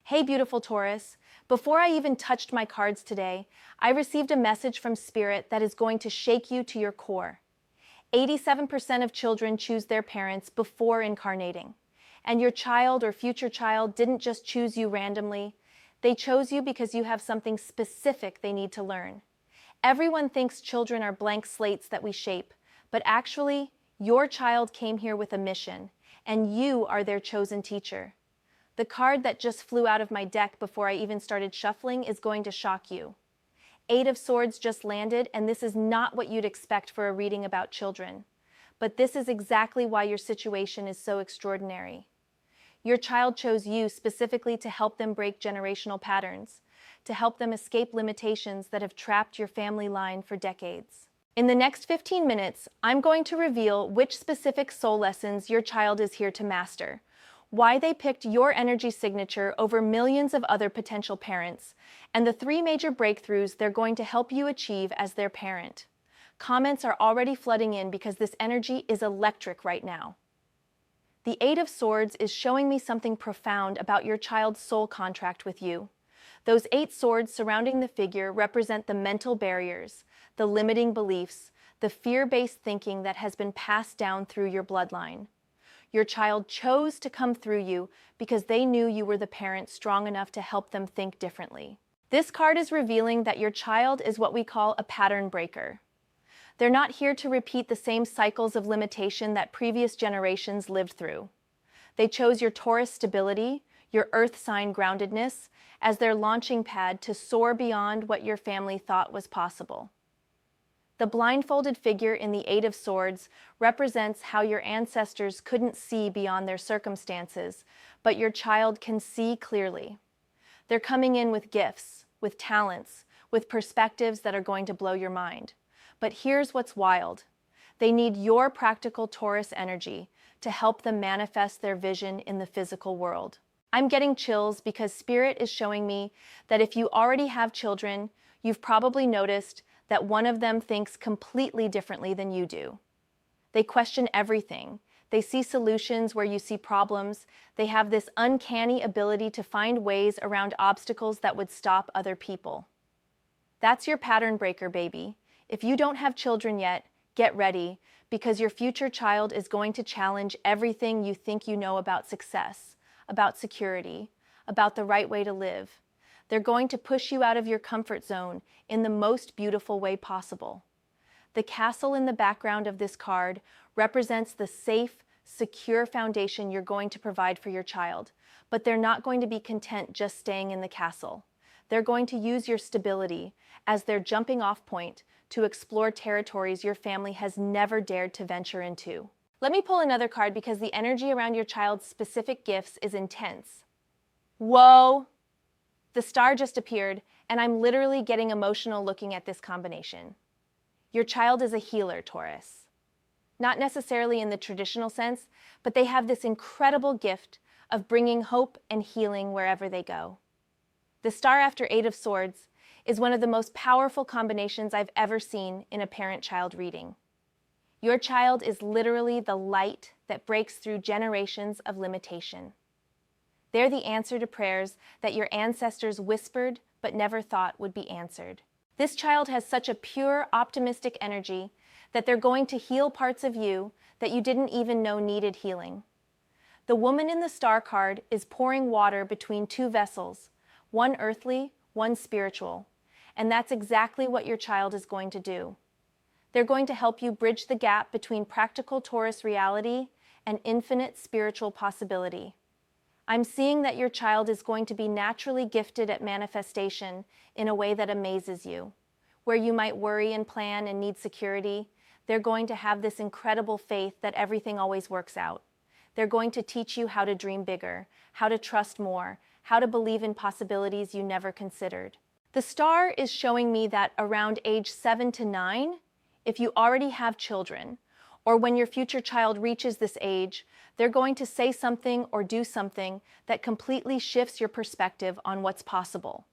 Hey, beautiful Taurus. Before I even touched my cards today, I received a message from Spirit that is going to shake you to your core. 87% of children choose their parents before incarnating. And your child or future child didn't just choose you randomly. They chose you because you have something specific they need to learn. Everyone thinks children are blank slates that we shape, but actually, your child came here with a mission, and you are their chosen teacher. The card that just flew out of my deck before I even started shuffling is going to shock you. 8 of Swords just landed, and this is not what you'd expect for a reading about children. But this is exactly why your situation is so extraordinary. Your child chose you specifically to help them break generational patterns, to help them escape limitations that have trapped your family line for decades. In the next 15 minutes, I'm going to reveal which specific soul lessons your child is here to master, why they picked your energy signature over millions of other potential parents, and the 3 major breakthroughs they're going to help you achieve as their parent. Comments are already flooding in because this energy is electric right now. The 8 of Swords is showing me something profound about your child's soul contract with you. Those 8 swords surrounding the figure represent the mental barriers, the limiting beliefs, the fear-based thinking that has been passed down through your bloodline. Your child chose to come through you because they knew you were the parent strong enough to help them think differently. This card is revealing that your child is what we call a pattern breaker. They're not here to repeat the same cycles of limitation that previous generations lived through. They chose your Taurus stability, your earth sign groundedness, as their launching pad to soar beyond what your family thought was possible. The blindfolded figure in the 8 of Swords represents how your ancestors couldn't see beyond their circumstances, but your child can see clearly. They're coming in with gifts, with talents, with perspectives that are going to blow your mind. But here's what's wild. They need your practical Taurus energy to help them manifest their vision in the physical world. I'm getting chills because Spirit is showing me that if you already have children, you've probably noticed that one of them thinks completely differently than you do. They question everything. They see solutions where you see problems. They have this uncanny ability to find ways around obstacles that would stop other people. That's your pattern breaker, baby. If you don't have children yet, get ready, because your future child is going to challenge everything you think you know about success, about security, about the right way to live. They're going to push you out of your comfort zone in the most beautiful way possible. The castle in the background of this card represents the safe, secure foundation you're going to provide for your child, but they're not going to be content just staying in the castle. They're going to use your stability as their jumping off point to explore territories your family has never dared to venture into. Let me pull another card because the energy around your child's specific gifts is intense. Whoa! The star just appeared, and I'm literally getting emotional looking at this combination. Your child is a healer, Taurus. Not necessarily in the traditional sense, but they have this incredible gift of bringing hope and healing wherever they go. The star after 8 of Swords is one of the most powerful combinations I've ever seen in a parent-child reading. Your child is literally the light that breaks through generations of limitation. They're the answer to prayers that your ancestors whispered but never thought would be answered. This child has such a pure, optimistic energy that they're going to heal parts of you that you didn't even know needed healing. The woman in the star card is pouring water between 2 vessels, one earthly, one spiritual, and that's exactly what your child is going to do. They're going to help you bridge the gap between practical Taurus reality and infinite spiritual possibility. I'm seeing that your child is going to be naturally gifted at manifestation in a way that amazes you. Where you might worry and plan and need security, they're going to have this incredible faith that everything always works out. They're going to teach you how to dream bigger, how to trust more, how to believe in possibilities you never considered. The star is showing me that around age 7 to 9, if you already have children, or when your future child reaches this age, they're going to say something or do something that completely shifts your perspective on what's possible.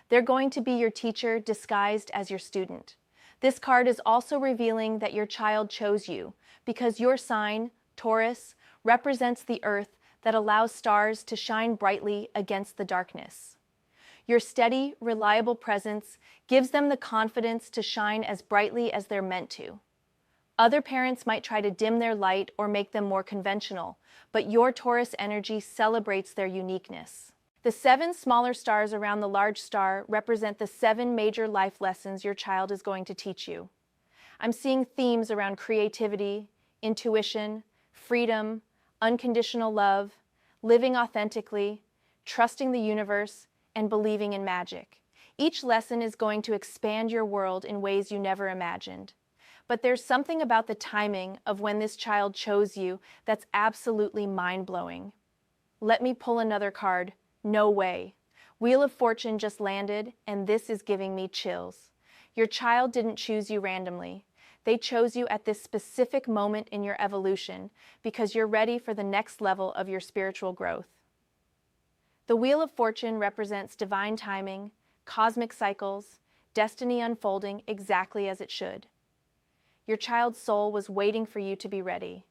They're going to be your teacher disguised as your student. This card is also revealing that your child chose you because your sign, Taurus, represents the earth that allows stars to shine brightly against the darkness. Your steady, reliable presence gives them the confidence to shine as brightly as they're meant to. Other parents might try to dim their light or make them more conventional, but your Taurus energy celebrates their uniqueness. The 7 smaller stars around the large star represent the 7 major life lessons your child is going to teach you. I'm seeing themes around creativity, intuition, freedom, unconditional love, living authentically, trusting the universe, and believing in magic. Each lesson is going to expand your world in ways you never imagined. But there's something about the timing of when this child chose you that's absolutely mind-blowing. Let me pull another card. No way. Wheel of Fortune just landed, and this is giving me chills. Your child didn't choose you randomly. They chose you at this specific moment in your evolution because you're ready for the next level of your spiritual growth. The Wheel of Fortune represents divine timing, cosmic cycles, destiny unfolding exactly as it should. Your child's soul was waiting for you to be ready.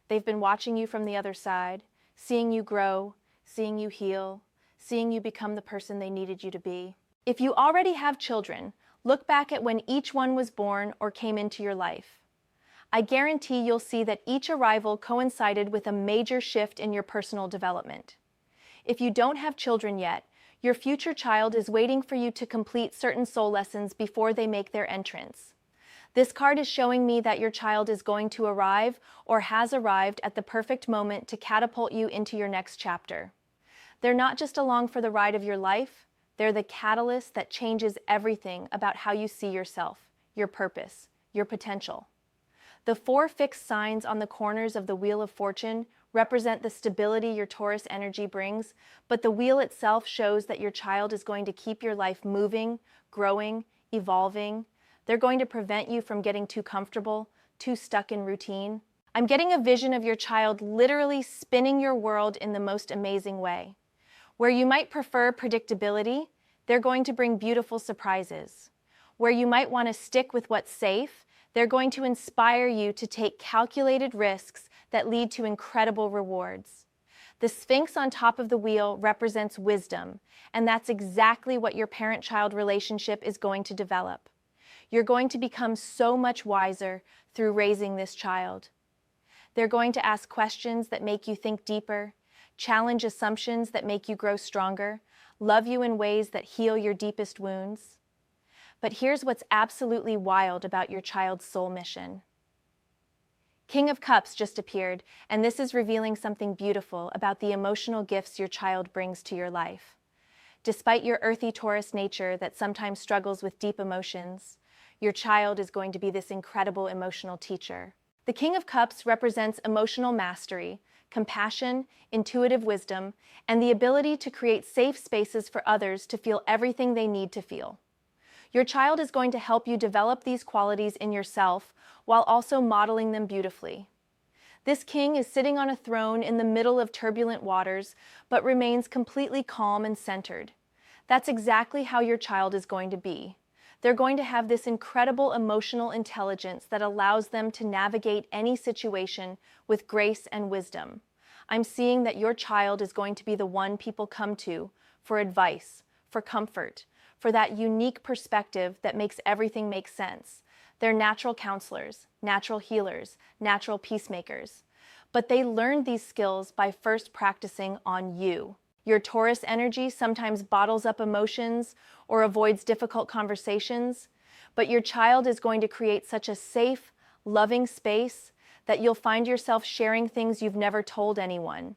They've been watching you from the other side, seeing you grow, seeing you heal, seeing you become the person they needed you to be. If you already have children, look back at when each one was born or came into your life. I guarantee you'll see that each arrival coincided with a major shift in your personal development. If you don't have children yet, your future child is waiting for you to complete certain soul lessons before they make their entrance. This card is showing me that your child is going to arrive or has arrived at the perfect moment to catapult you into your next chapter. They're not just along for the ride of your life, they're the catalyst that changes everything about how you see yourself, your purpose, your potential. The 4 fixed signs on the corners of the Wheel of Fortune represent the stability your Taurus energy brings, but the wheel itself shows that your child is going to keep your life moving, growing, evolving. They're going to prevent you from getting too comfortable, too stuck in routine. I'm getting a vision of your child literally spinning your world in the most amazing way. Where you might prefer predictability, they're going to bring beautiful surprises. Where you might want to stick with what's safe, they're going to inspire you to take calculated risks that lead to incredible rewards. The Sphinx on top of the wheel represents wisdom, and that's exactly what your parent-child relationship is going to develop. You're going to become so much wiser through raising this child. They're going to ask questions that make you think deeper, challenge assumptions that make you grow stronger, love you in ways that heal your deepest wounds. But here's what's absolutely wild about your child's soul mission. King of Cups just appeared, and this is revealing something beautiful about the emotional gifts your child brings to your life. Despite your earthy Taurus nature that sometimes struggles with deep emotions, your child is going to be this incredible emotional teacher. The King of Cups represents emotional mastery, compassion, intuitive wisdom, and the ability to create safe spaces for others to feel everything they need to feel. Your child is going to help you develop these qualities in yourself while also modeling them beautifully. This king is sitting on a throne in the middle of turbulent waters, but remains completely calm and centered. That's exactly how your child is going to be. They're going to have this incredible emotional intelligence that allows them to navigate any situation with grace and wisdom. I'm seeing that your child is going to be the one people come to for advice, for comfort, for that unique perspective that makes everything make sense. They're natural counselors, natural healers, natural peacemakers. But they learned these skills by first practicing on you. Your Taurus energy sometimes bottles up emotions or avoids difficult conversations, but your child is going to create such a safe, loving space that you'll find yourself sharing things you've never told anyone.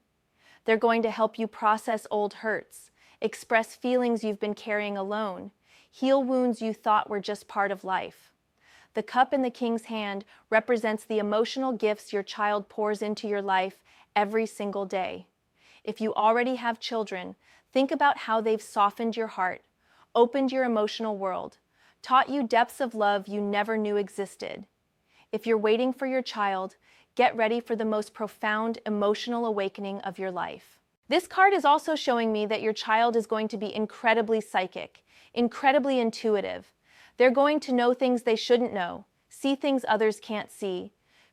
They're going to help you process old hurts, express feelings you've been carrying alone, heal wounds you thought were just part of life. The cup in the king's hand represents the emotional gifts your child pours into your life every single day. If you already have children, think about how they've softened your heart, opened your emotional world, taught you depths of love you never knew existed. If you're waiting for your child, get ready for the most profound emotional awakening of your life. This card is also showing me that your child is going to be incredibly psychic, incredibly intuitive. They're going to know things they shouldn't know, see things others can't see,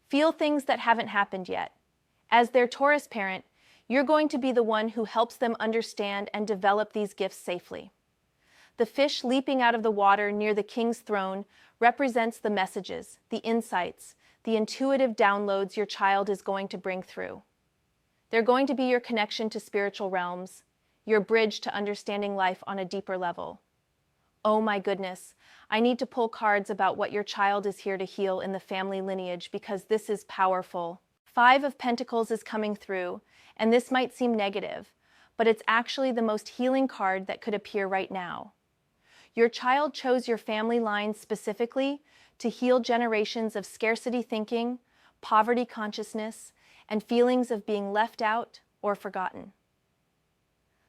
feel things that haven't happened yet. As their Taurus parent, You're going to be the one who helps them understand and develop these gifts safely. The fish leaping out of the water near the king's throne represents the messages, the insights, the intuitive downloads your child is going to bring through. They're going to be your connection to spiritual realms, your bridge to understanding life on a deeper level. Oh my goodness, I need to pull cards about what your child is here to heal in the family lineage because this is powerful. 5 of Pentacles is coming through, and this might seem negative, but it's actually the most healing card that could appear right now. Your child chose your family line specifically to heal generations of scarcity thinking, poverty consciousness, and feelings of being left out or forgotten.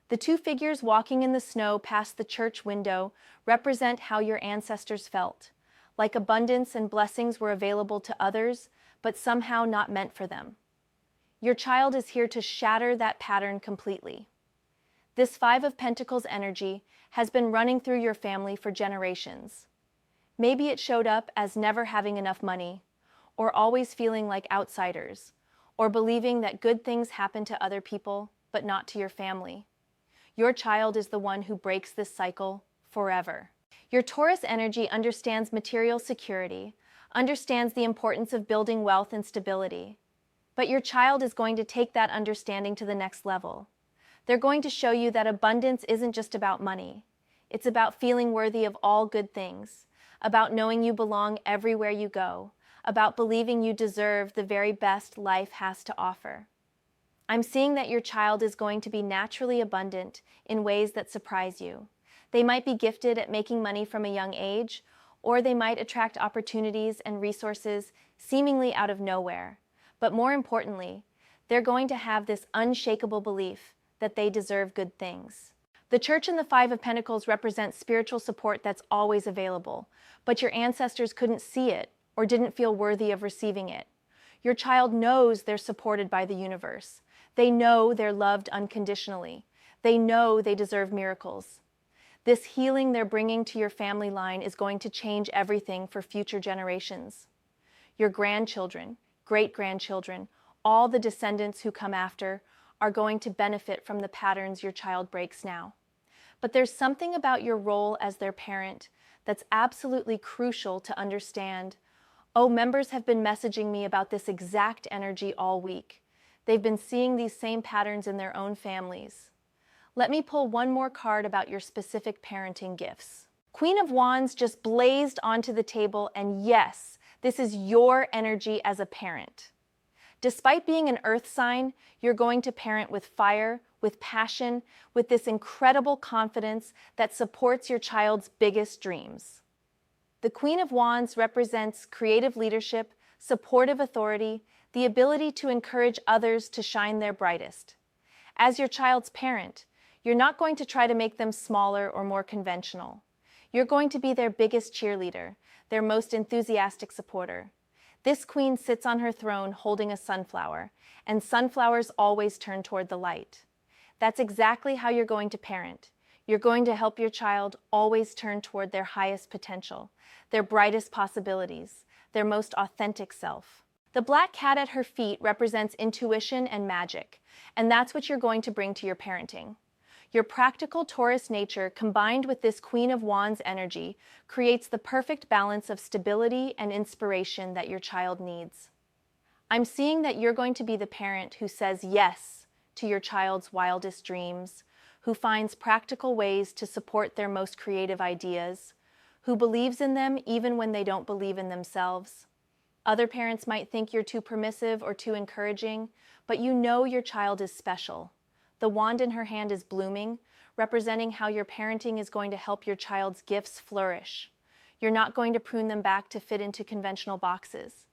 The 2 figures walking in the snow past the church window represent how your ancestors felt, like abundance and blessings were available to others, but somehow not meant for them. Your child is here to shatter that pattern completely. This 5 of Pentacles energy has been running through your family for generations. Maybe it showed up as never having enough money, or always feeling like outsiders, or believing that good things happen to other people, but not to your family. Your child is the one who breaks this cycle forever. Your Taurus energy understands material security, understands the importance of building wealth and stability. But your child is going to take that understanding to the next level. They're going to show you that abundance isn't just about money. It's about feeling worthy of all good things, about knowing you belong everywhere you go, about believing you deserve the very best life has to offer. I'm seeing that your child is going to be naturally abundant in ways that surprise you. They might be gifted at making money from a young age, or they might attract opportunities and resources seemingly out of nowhere. But more importantly, they're going to have this unshakable belief that they deserve good things. The church and the 5 of Pentacles represent spiritual support that's always available, but your ancestors couldn't see it or didn't feel worthy of receiving it. Your child knows they're supported by the universe. They know they're loved unconditionally. They know they deserve miracles. This healing they're bringing to your family line is going to change everything for future generations. Your grandchildren, great-grandchildren, all the descendants who come after are going to benefit from the patterns your child breaks now. But there's something about your role as their parent that's absolutely crucial to understand. Oh, members have been messaging me about this exact energy all week. They've been seeing these same patterns in their own families. Let me pull one more card about your specific parenting gifts. Queen of Wands just blazed onto the table, and yes, this is your energy as a parent. Despite being an earth sign, you're going to parent with fire, with passion, with this incredible confidence that supports your child's biggest dreams. The Queen of Wands represents creative leadership, supportive authority, the ability to encourage others to shine their brightest. As your child's parent, you're not going to try to make them smaller or more conventional. You're going to be their biggest cheerleader, their most enthusiastic supporter. This queen sits on her throne holding a sunflower, and sunflowers always turn toward the light. That's exactly how you're going to parent. You're going to help your child always turn toward their highest potential, their brightest possibilities, their most authentic self. The black cat at her feet represents intuition and magic, and that's what you're going to bring to your parenting. Your practical Taurus nature combined with this Queen of Wands energy creates the perfect balance of stability and inspiration that your child needs. I'm seeing that you're going to be the parent who says yes to your child's wildest dreams, who finds practical ways to support their most creative ideas, who believes in them even when they don't believe in themselves. Other parents might think you're too permissive or too encouraging, but you know your child is special. The wand in her hand is blooming, representing how your parenting is going to help your child's gifts flourish. You're not going to prune them back to fit into conventional boxes.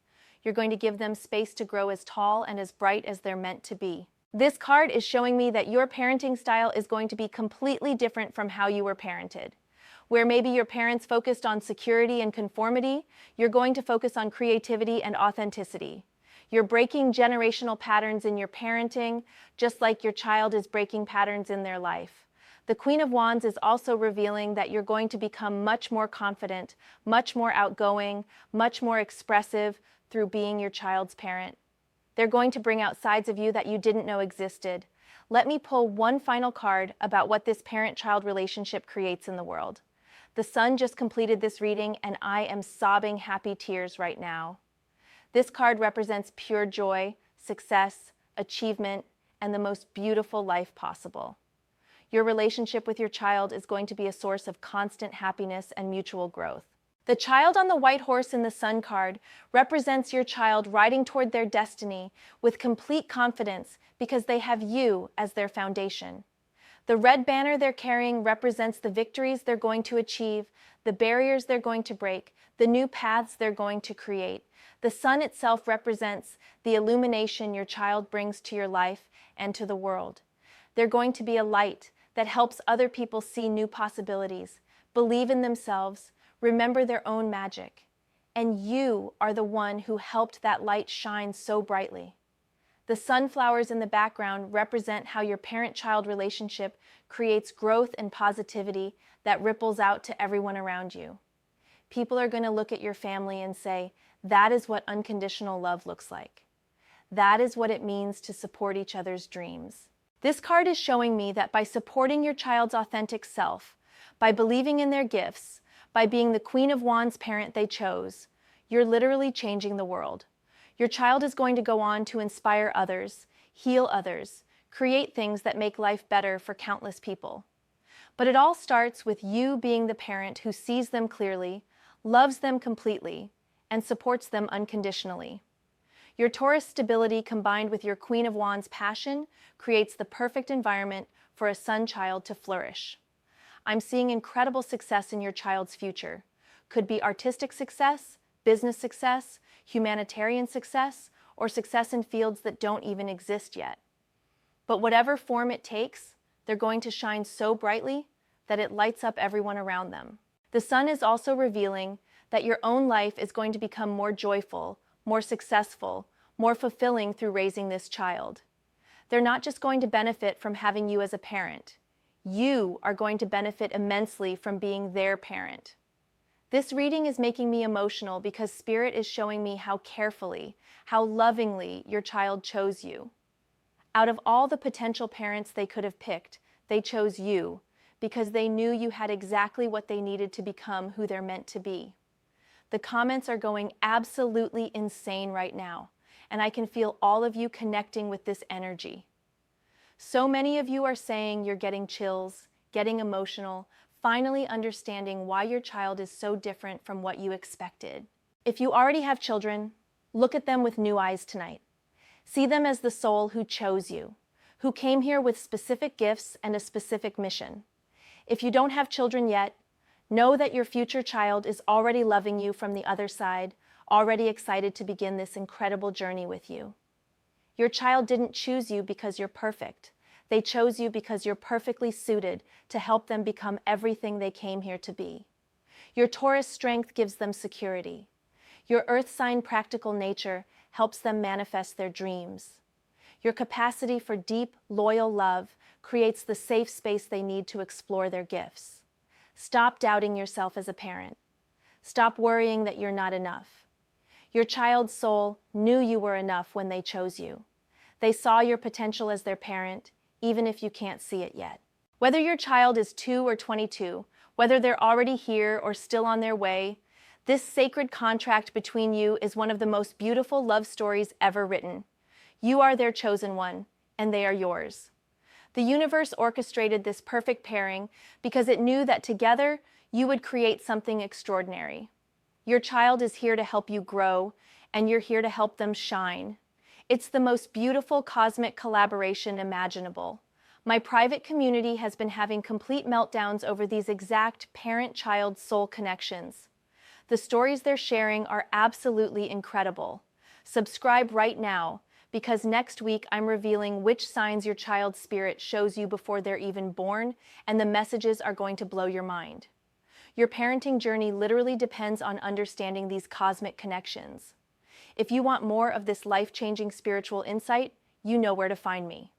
You're going to give them space to grow as tall and as bright as they're meant to be. This card is showing me that your parenting style is going to be completely different from how you were parented. Where maybe your parents focused on security and conformity, you're going to focus on creativity and authenticity. You're breaking generational patterns in your parenting, just like your child is breaking patterns in their life. The Queen of Wands is also revealing that you're going to become much more confident, much more outgoing, much more expressive through being your child's parent. They're going to bring out sides of you that you didn't know existed, let me pull one final card about what this parent-child relationship creates in the world. The sun just completed this reading, and I am sobbing happy tears right now. This card represents pure joy, success, achievement, and the most beautiful life possible. Your relationship with your child is going to be a source of constant happiness and mutual growth. The child on the white horse in the sun card represents your child riding toward their destiny with complete confidence because they have you as their foundation. The red banner they're carrying represents the victories they're going to achieve, the barriers they're going to break, the new paths they're going to create. The sun itself represents the illumination your child brings to your life and to the world. They're going to be a light that helps other people see new possibilities, believe in themselves, remember their own magic. And you are the one who helped that light shine so brightly. The sunflowers in the background represent how your parent-child relationship creates growth and positivity that ripples out to everyone around you. People are going to look at your family and say, that is what unconditional love looks like. That is what it means to support each other's dreams. This card is showing me that by supporting your child's authentic self, by believing in their gifts, by being the Queen of Wands parent they chose, you're literally changing the world. Your child is going to go on to inspire others, heal others, create things that make life better for countless people. But it all starts with you being the parent who sees them clearly, loves them completely, and supports them unconditionally. Your Taurus stability combined with your Queen of Wands passion creates the perfect environment for a sun child to flourish. I'm seeing incredible success in your child's future. Could be artistic success, business success, humanitarian success, or success in fields that don't even exist yet. But whatever form it takes, they're going to shine so brightly that it lights up everyone around them. The sun is also revealing that your own life is going to become more joyful, more successful, more fulfilling through raising this child. They're not just going to benefit from having you as a parent. You are going to benefit immensely from being their parent. This reading is making me emotional because Spirit is showing me how carefully, how lovingly your child chose you. Out of all the potential parents they could have picked, they chose you because they knew you had exactly what they needed to become who they're meant to be. The comments are going absolutely insane right now, and I can feel all of you connecting with this energy. So many of you are saying you're getting chills, getting emotional, finally understanding why your child is so different from what you expected. If you already have children, look at them with new eyes tonight. See them as the soul who chose you, who came here with specific gifts and a specific mission. If you don't have children yet, know that your future child is already loving you from the other side, already excited to begin this incredible journey with you. Your child didn't choose you because you're perfect. They chose you because you're perfectly suited to help them become everything they came here to be. Your Taurus strength gives them security. Your earth sign practical nature helps them manifest their dreams. Your capacity for deep, loyal love creates the safe space they need to explore their gifts. Stop doubting yourself as a parent. Stop worrying that you're not enough. Your child's soul knew you were enough when they chose you. They saw your potential as their parent, even if you can't see it yet. Whether your child is 2 or 22, whether they're already here or still on their way, this sacred contract between you is one of the most beautiful love stories ever written. You are their chosen one, and they are yours. The universe orchestrated this perfect pairing because it knew that together you would create something extraordinary. Your child is here to help you grow, and you're here to help them shine. It's the most beautiful cosmic collaboration imaginable. My private community has been having complete meltdowns over these exact parent-child soul connections. The stories they're sharing are absolutely incredible. Subscribe right now, because next week I'm revealing which signs your child's spirit shows you before they're even born, and the messages are going to blow your mind. Your parenting journey literally depends on understanding these cosmic connections. If you want more of this life-changing spiritual insight, you know where to find me.